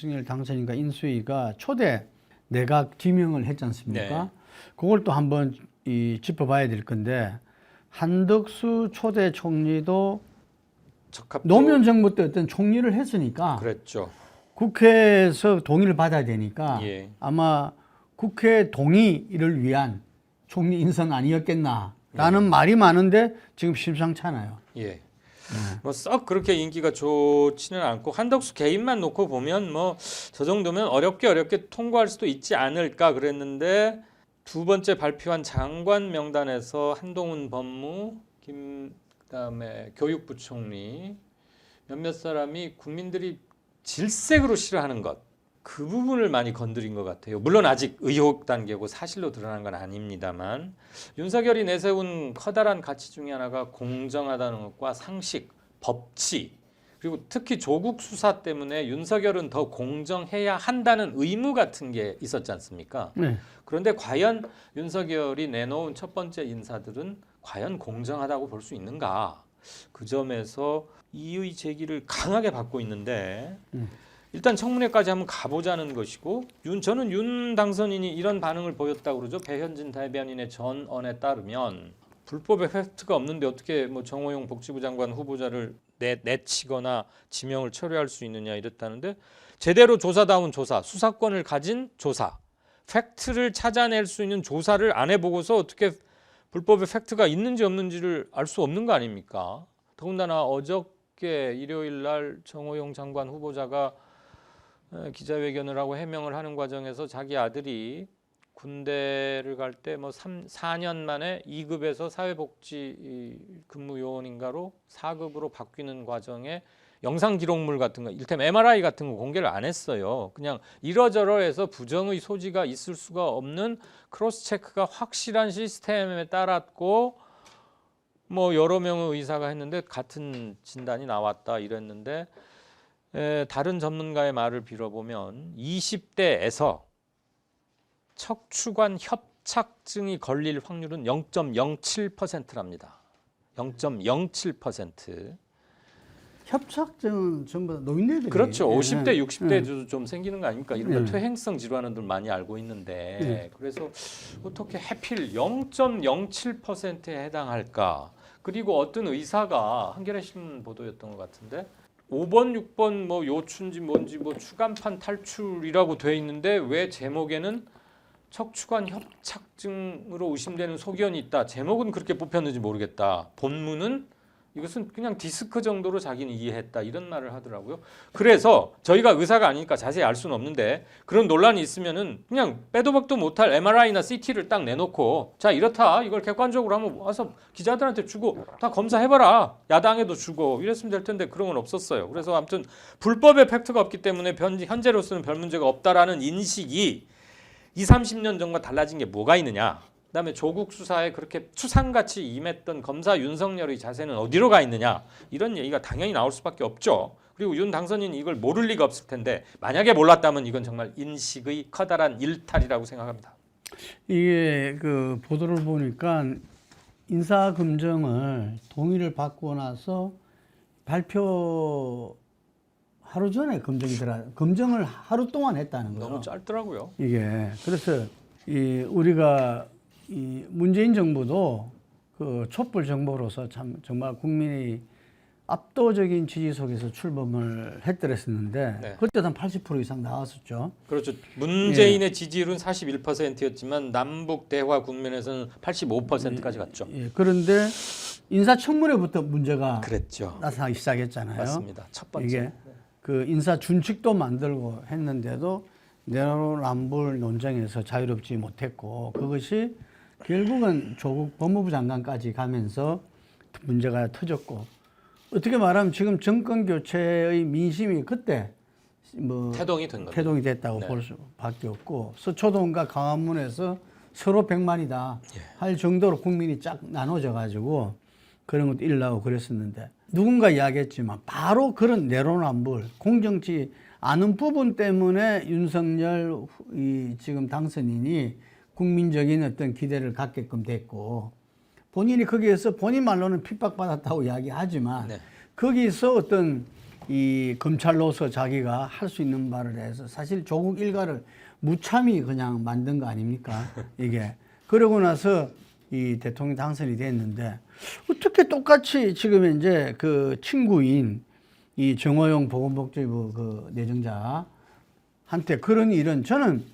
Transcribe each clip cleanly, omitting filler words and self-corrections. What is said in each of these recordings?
윤석열 당선인과 인수위가 초대 내각 지명을 했지 않습니까? 네. 그걸 또 한번 짚어봐야 될 건데 한덕수 초대 총리도 노무현 정부 때 어떤 총리를 했으니까 그랬죠. 국회에서 동의를 받아야 되니까 예. 아마 국회 동의를 위한 총리 인선 아니었겠나라는 말이 많은데 지금 심상찮아요. 예. 뭐 썩 그렇게 인기가 좋지는 않고 한덕수 개인만 놓고 보면 뭐 저 정도면 어렵게 통과할 수도 있지 않을까 그랬는데 두 번째 발표한 장관 명단에서 한동훈 법무, 그다음에 교육부 총리 몇몇 사람이 국민들이 질색으로 싫어하는 것, 그 부분을 많이 건드린 것 같아요. 물론 아직 의혹 단계고 사실로 드러난 건 아닙니다만 윤석열이 내세운 커다란 가치 중에 하나가 공정하다는 것과 상식, 법치, 그리고 특히 조국 수사 때문에 윤석열은 더 공정해야 한다는 의무 같은 게 있었지 않습니까? 네. 그런데 과연 윤석열이 내놓은 첫 번째 인사들은 과연 공정하다고 볼 수 있는가? 그 점에서 이의 제기를 강하게 받고 있는데 일단 청문회까지 한번 가보자는 것이고 저는 윤 당선인이 이런 반응을 보였다고 그러죠. 배현진 대변인의 전언에 따르면 불법의 팩트가 없는데 어떻게 뭐 정호영 복지부 장관 후보자를 내치거나 지명을 철회할 수 있느냐 이랬다는데 제대로 조사다운 조사, 수사권을 가진 조사, 팩트를 찾아낼 수 있는 조사를 안 해보고서 어떻게 불법의 팩트가 있는지 없는지를 알 수 없는 거 아닙니까? 더군다나 어저께 일요일 날 정호영 장관 후보자가 기자회견을 하고 해명을 하는 과정에서 자기 아들이 군대를 갈 때 뭐 4년 만에 2급에서 사회복지 근무요원인가로 4급으로 바뀌는 과정에 영상 기록물 같은 거, 이를테면 MRI 같은 거 공개를 안 했어요. 그냥 이러저러해서 부정의 소지가 있을 수가 없는 크로스 체크가 확실한 시스템에 따랐고 뭐 여러 명의 의사가 했는데 같은 진단이 나왔다 이랬는데 다른 전문가의 말을 빌어보면 20대에서 척추관 협착증이 걸릴 확률은 0.07%랍니다. 0.07%. 협착증은 전부 다 노인네들이 그렇죠. 50대, 네. 60대도 좀 생기는 거 아닙니까? 이런 네. 퇴행성 질환들 많이 알고 있는데 네. 그래서 어떻게 하필 0.07%에 해당할까? 그리고 어떤 의사가 한겨레 신문 보도였던 것 같은데 5번, 6번 뭐 요춘지 뭔지 뭐 추간판 탈출이라고 돼 있는데 왜 제목에는 척추관 협착증으로 의심되는 소견이 있다. 제목은 그렇게 뽑혔는지 모르겠다. 본문은 이것은 그냥 디스크 정도로 자기는 이해했다. 이런 말을 하더라고요. 그래서 저희가 의사가 아니니까 자세히 알 수는 없는데 그런 논란이 있으면은 그냥 빼도 박도 못할 MRI나 CT를 딱 내놓고 자 이렇다. 이걸 객관적으로 한번 와서 기자들한테 주고 다 검사해봐라. 야당에도 주고 이랬으면 될 텐데 그런 건 없었어요. 그래서 아무튼 불법의 팩트가 없기 때문에 현재로서는 별 문제가 없다라는 인식이 20, 30년 전과 달라진 게 뭐가 있느냐. 그다음에 조국 수사에 그렇게 추상같이 임했던 검사 윤석열의 자세는 어디로 가 있느냐. 이런 얘기가 당연히 나올 수밖에 없죠. 그리고 윤 당선인이 이걸 모를 리가 없을 텐데 만약에 몰랐다면 이건 정말 인식의 커다란 일탈이라고 생각합니다. 이게 그 보도를 보니까 인사검증을 동의를 받고 나서 발표 하루 전에 검증을 하루 동안 했다는 거예요. 너무 짧더라고요. 이게 그래서 우리가 문재인 정부도 그 촛불 정부로서 참 정말 국민이 압도적인 지지 속에서 출범을 했더랬었는데 네. 그때도 한 80% 이상 나왔었죠. 그렇죠. 문재인의 지지율은 41%였지만 남북 대화 국면에서는 85%까지 갔죠. 예, 그런데 인사청문회부터 문제가 그랬죠. 나타나기 시작했잖아요. 맞습니다. 첫 번째. 이게 그 인사 준칙도 만들고 했는데도 내로남불 논쟁에서 자유롭지 못했고 그것이 결국은 조국 법무부 장관까지 가면서 문제가 터졌고 어떻게 말하면 지금 정권 교체의 민심이 그때 뭐 태동이 된 거죠. 태동이 됐다고 네. 볼 수밖에 없고 서초동과 강화문에서 서로 100만이다 할 정도로 국민이 쫙 나눠져 가지고 그런 것도 일나오고 그랬었는데 누군가 이야기했지만 바로 그런 내로남불 공정치 않은 부분 때문에 윤석열 지금 당선인이 국민적인 어떤 기대를 갖게끔 됐고 본인이 거기에서 본인 말로는 핍박받았다고 이야기하지만 네. 거기서 어떤 이 검찰로서 자기가 할 수 있는 바를 해서 사실 조국 일가를 무참히 그냥 만든 거 아닙니까? 이게. 그러고 나서 이 대통령 당선이 됐는데 어떻게 똑같이 지금 이제 그 친구인 이 정호영 보건복지부 그 내정자한테 그런 일은 저는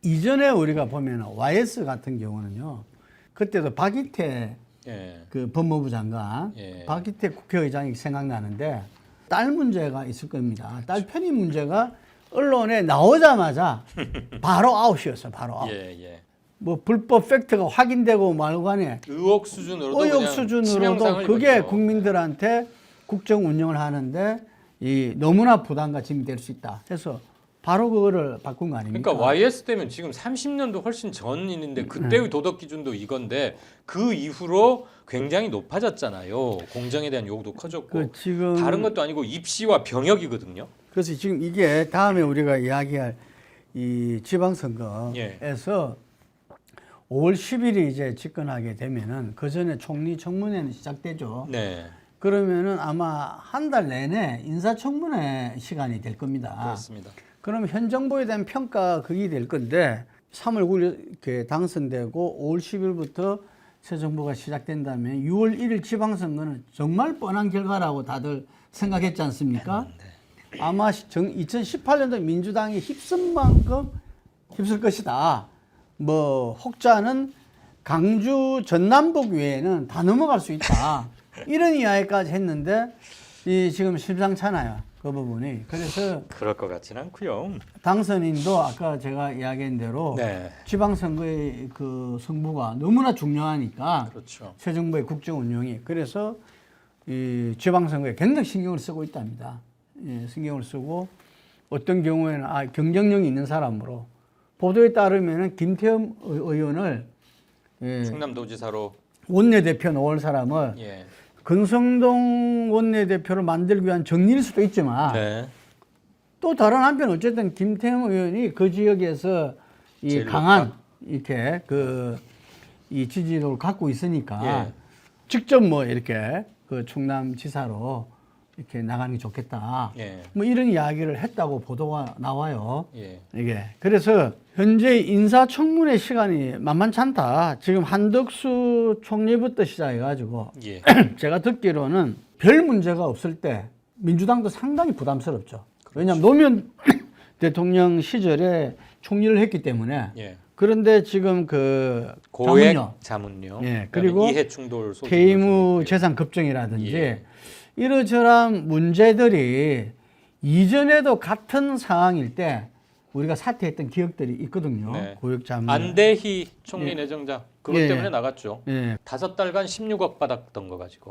이전에 우리가 보면 YS 같은 경우는요. 그때도 박이태 예. 그 법무부 장관, 예. 박이태 국회의장이 생각나는데 딸 문제가 있을 겁니다. 딸 편입 문제가 언론에 나오자마자 바로 아웃이었어, 바로 아웃. 예, 예. 뭐 불법 팩트가 확인되고 말고 간에 의혹 수준으로도 의혹 그냥 수준으로도 치명상을 그게 입었죠. 국민들한테 국정 운영을 하는데 이 너무나 부담과 짐이 될 수 있다. 해서 바로 그거를 바꾼 거 아닙니까? 그러니까 YS 때면 지금 30년도 훨씬 전인데 그때의 도덕 기준도 이건데 그 이후로 굉장히 높아졌잖아요. 공정에 대한 요구도 커졌고 그 지금 다른 것도 아니고 입시와 병역이거든요. 그래서 지금 이게 다음에 우리가 이야기할 이 지방선거에서 5월 10일이 이제 집권하게 되면은 그 전에 총리 청문회는 시작되죠. 네, 그러면은 아마 한 달 내내 인사청문회 시간이 될 겁니다. 그렇습니다. 그럼 현 정부에 대한 평가 그게 될 건데 3월 9일 이렇게 당선되고 5월 10일부터 새 정부가 시작된다면 6월 1일 지방선거는 정말 뻔한 결과라고 다들 생각했지 않습니까? 아마 2018년도 민주당이 휩쓴 만큼 휩쓸 것이다. 뭐 혹자는 강주 전남북 외에는 다 넘어갈 수 있다. 이런 이야기까지 했는데 이 지금 심상찮아요. 그 부분이. 그래서 그럴 것 같지는 않고요. 당선인도 아까 제가 이야기한 대로 네, 지방선거의 그 승부가 너무나 중요하니까 그렇죠. 새 정부의 국정 운영이 그래서 이 지방선거에 굉장히 신경을 쓰고 있답니다. 예, 신경을 쓰고 어떤 경우에는 경쟁력이 있는 사람으로 보도에 따르면은 김태흠 의원을 충남도지사로 원내대표 놓을 사람을 예, 권성동 원내대표를 만들기 위한 정리일 수도 있지만 네, 또 다른 한편 어쨌든 김태흠 의원이 그 지역에서 이 제일 강한 높다. 이렇게 그 이 지지도를 갖고 있으니까 예. 직접 뭐 이렇게 그 충남지사로 이렇게 나가는 게 좋겠다. 예, 뭐 이런 이야기를 했다고 보도가 나와요. 예, 이게 그래서 현재 인사청문회 시간이 만만치 않다. 지금 한덕수 총리부터 시작해가지고 예. 제가 듣기로는 별 문제가 없을 때 민주당도 상당히 부담스럽죠. 왜냐하면 노무현 대통령 시절에 총리를 했기 때문에. 예. 그런데 지금 그 고액 자문료, 자문료, 예, 그리고 그리고 이해 충돌 소송, 퇴임 재산 급증이라든지 예. 이러저러한 문제들이 이전에도 같은 상황일 때 우리가 사퇴했던 기억들이 있거든요. 네. 고액 자문. 안대희 총리 예. 내정자 그것 예. 때문에 나갔죠. 예. 5달간 16억 받았던 거 가지고.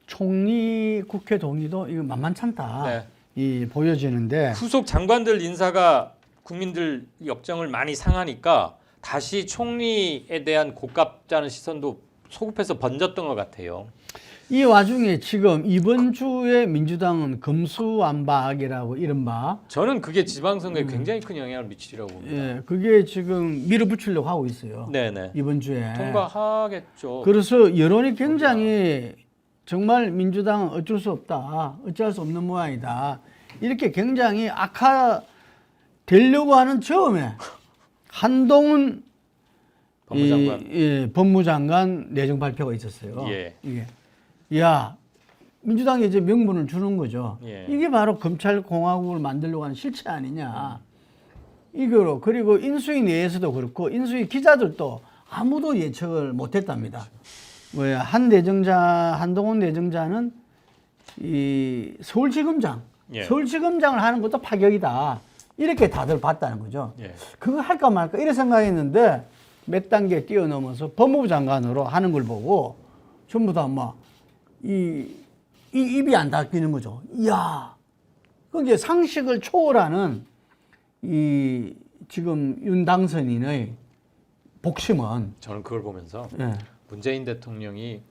총리 국회 동의도 이거 만만찮다. 네. 이 보여지는데 후속 장관들 인사가 국민들 역정을 많이 상하니까 다시 총리에 대한 고깝다는 시선도 소급해서 번졌던 것 같아요. 이 와중에 지금 이번 주에 민주당은 검수완박이라고 이른바 저는 그게 지방선거에 굉장히 큰 영향을 미치리라고 봅니다. 예, 그게 지금 밀어붙이려고 하고 있어요. 네네. 이번 주에. 통과하겠죠. 그래서 여론이 굉장히 정말 민주당은 어쩔 수 없다. 어찌할 수 없는 모양이다. 이렇게 굉장히 악화되려고 하는 처음에 한동훈 법무장관. 법무장관 내정 발표가 있었어요. 예. 이게 야 민주당이 이제 명분을 주는 거죠. 예. 이게 바로 검찰공화국을 만들려고 하는 실체 아니냐. 이거로 그리고 인수위 내에서도 그렇고 인수위 기자들도 아무도 예측을 못했답니다. 뭐야 한동훈 내정자는 이 서울지검장, 예. 서울지검장을 하는 것도 파격이다. 이렇게 다들 봤다는 거죠. 예. 그거 할까 말까 이래 생각했는데 몇 단계 뛰어넘어서 법무부 장관으로 하는 걸 보고 전부 다 막 이 입이 안 닫히는 거죠. 이야, 그 이제 상식을 초월하는 이 지금 윤 당선인의 복심은 저는 그걸 보면서 예. 문재인 대통령이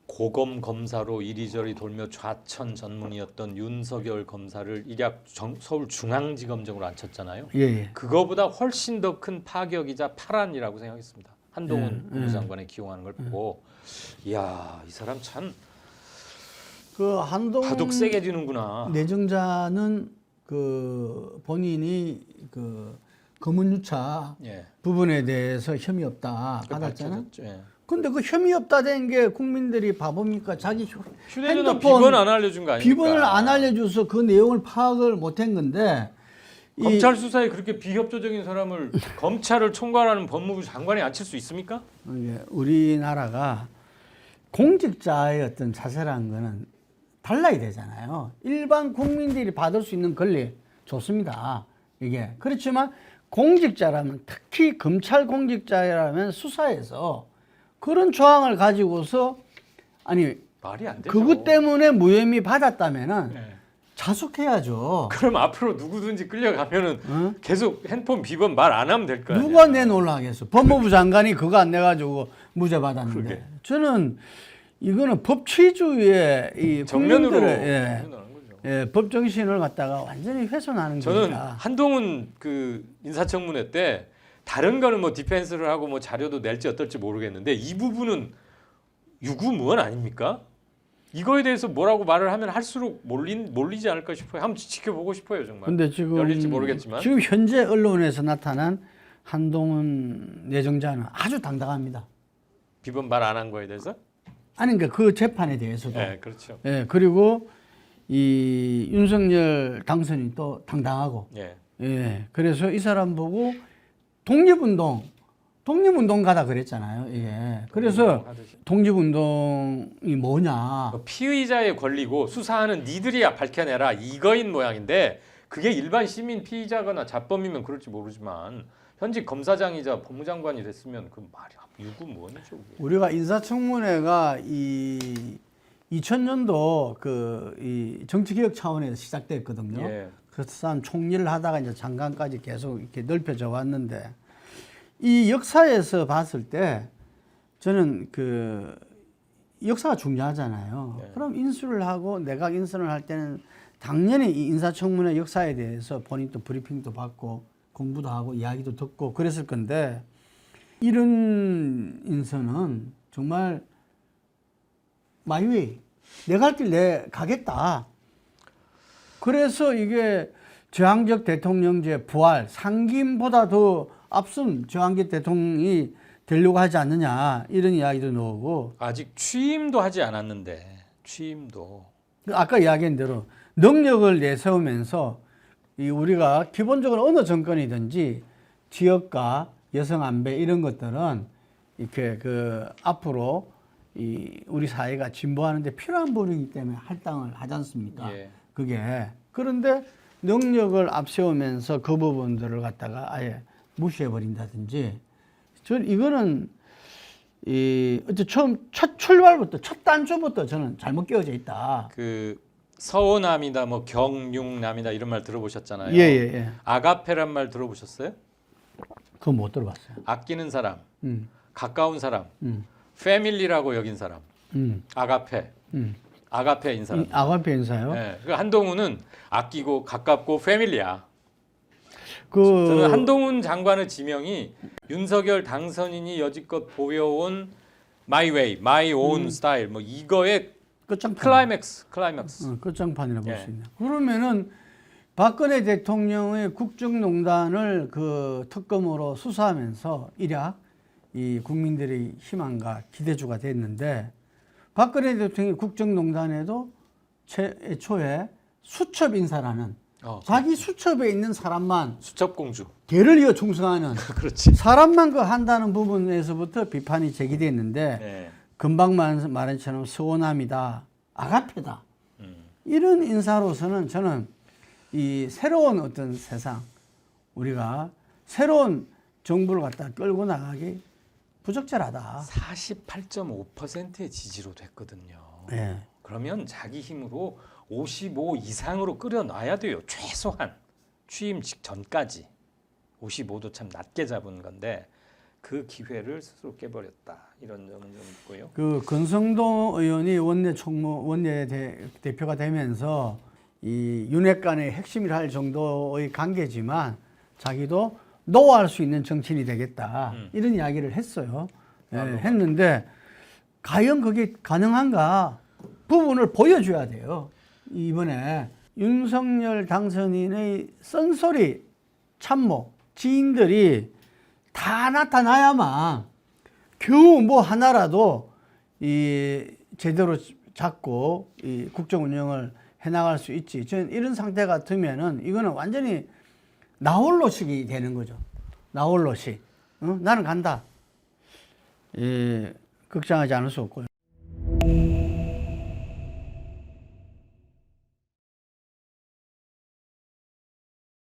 고검 검사로 이리저리 돌며 좌천 전문이었던 윤석열 검사를 일약 서울중앙지검장으로 앉혔잖아요. 예, 예. 그거보다 훨씬 더 큰 파격이자 파란이라고 생각했습니다. 한동훈 법무장관에 기용하는 걸 보고 이야 이 사람 참 그 한동훈 바둑 세게 뒤는구나. 내정자는 그 본인이 그 검은유착 예. 부분에 대해서 혐의 없다 받았잖아. 밝혀졌죠. 예. 근데 그 혐의 없다 된 게 국민들이 바보입니까? 자기 휴대전화 핸드폰 비번 안 알려준 거 아닙니까? 비번을 안 알려줘서 그 내용을 파악을 못한 건데 검찰 수사에 그렇게 비협조적인 사람을 검찰을 총괄하는 법무부 장관이 앉힐 수 있습니까? 이게 우리나라가 공직자의 어떤 자세라는 거는 달라야 되잖아요. 일반 국민들이 받을 수 있는 권리 좋습니다. 이게 그렇지만 공직자라면 특히 검찰 공직자라면 수사에서 그런 조항을 가지고서 아니 말이 안 되죠. 그것 때문에 무혐의 받았다면은 네. 자숙해야죠. 그럼 앞으로 누구든지 끌려가면은 어? 계속 핸드폰 비번 말 안 하면 될 거 아니야. 누가 내놓으려 하겠어. 법무부 장관이 그거 안 내가지고 무죄 받았는데. 그러게. 저는 이거는 법치주의의 이 정면으로 국민들의 하는 거죠. 예, 법 정신을 갖다가 완전히 훼손하는 저는 겁니다. 한동훈 그 인사청문회 때 다른 거는 뭐 디펜스를 하고 뭐 자료도 낼지 어떨지 모르겠는데 이 부분은 유구무원 아닙니까? 이거에 대해서 뭐라고 말을 하면 할수록 몰리지 않을까 싶어요. 한번 지켜보고 싶어요, 정말. 근데 지금 열릴지 모르겠지만. 지금 현재 언론에서 나타난 한동훈 내정자는 아주 당당합니다. 비번 말 안 한 거에 대해서? 아니 그러니까 그 재판에 대해서도. 네, 그렇죠. 예, 그리고 이 윤석열 당선인 또 당당하고. 예. 예, 그래서 이 사람 보고 독립운동 가다 그랬잖아요. 이게. 그래서 독립운동이 뭐냐. 피의자의 권리고 수사하는 니들이야 밝혀내라 이거인 모양인데 그게 일반 시민 피의자거나 자범이면 그럴지 모르지만 현직 검사장이자 법무장관이 됐으면 그 말이 유구무원이죠. 우리가 인사청문회가 이 2000년도 이 정치개혁 차원에서 시작됐거든요. 예. 그래서 한 총리를 하다가 이제 장관까지 계속 이렇게 넓혀져 왔는데 이 역사에서 봤을 때 저는 그 역사가 중요하잖아요. 네. 그럼 인수를 하고 내각 인선을 할 때는 당연히 이 인사청문회 역사에 대해서 본인도 브리핑도 받고 공부도 하고 이야기도 듣고 그랬을 건데 이런 인선은 정말 마이웨이 내가 할 길 내 가겠다. 그래서 이게 저항적 대통령제 부활 상김보다 더 앞선 저항적 대통령이 되려고 하지 않느냐 이런 이야기도 나오고 아직 취임도 하지 않았는데 취임도 아까 이야기한 대로 능력을 내세우면서 이 우리가 기본적으로 어느 정권이든지 지역과 여성 안배 이런 것들은 이렇게 그 앞으로 이 우리 사회가 진보하는 데 필요한 부분이기 때문에 할당을 하지 않습니까? 예. 그게 그런데 능력을 앞세우면서 그 부분들을 갖다가 아예 무시해 버린다든지 저는 이거는 이 첫 출발부터 첫 단추부터 저는 잘못 끼워져 있다. 그 서원남이다 뭐 경융남이다 이런 말 들어보셨잖아요. 예. 아가페란 말 들어보셨어요? 그거 못 들어봤어요. 아끼는 사람, 음. 가까운 사람, 음. 패밀리라고 여긴 사람, 아가페, 아가페인 사람. 아가페 인사요? 네, 그 한동훈은 아끼고 가깝고 패밀리야. 그 저는 한동훈 장관의 지명이 윤석열 당선인이 여지껏 보여온 마이 웨이, 마이 온 스타일 뭐 이거의 끝장판. 클라이맥스. 끝장판이라 볼 예. 수 있네. 그러면은 박근혜 대통령의 국정농단을 그 특검으로 수사하면서 일약 이 국민들의 희망과 기대주가 됐는데 박근혜 대통령이 국정농단에도 애초에 수첩 인사라는 자기 수첩에 있는 사람만 수첩공주. 개를 이어 충성하는 그렇지. 사람만 그 한다는 부분에서부터 비판이 제기됐는데 네. 금방 말한 것처럼 서원함이다, 아가페다 이런 인사로서는 저는 이 새로운 어떤 세상 우리가 새로운 정부를 갖다 끌고 나가기 부적절하다. 48.5%의 지지로 됐거든요. 예. 그러면 자기 힘으로 55 이상으로 끌어놔야 돼요. 최소한 취임 직전까지 55도 참 낮게 잡은 건데 그 기회를 스스로 깨버렸다. 이런 점은 좀 있고요. 그 권성동 의원이 원내 대표가 되면서 이 윤핵 간의 핵심이라 할 정도의 관계지만 자기도 노할 수 있는 정치인이 되겠다. 이런 이야기를 했어요. 예, 했는데 과연 그게 가능한가? 부분을 보여줘야 돼요. 이번에 윤석열 당선인의 쓴소리 참모 지인들이 다 나타나야만 겨우 뭐 하나라도 제대로 잡고 국정 운영을 해나갈 수 있지. 저는 이런 상태 같으면은 이거는 완전히 나홀로식이 되는 거죠. 나홀로식. 나는 간다. 걱정하지 않을 수 없고요.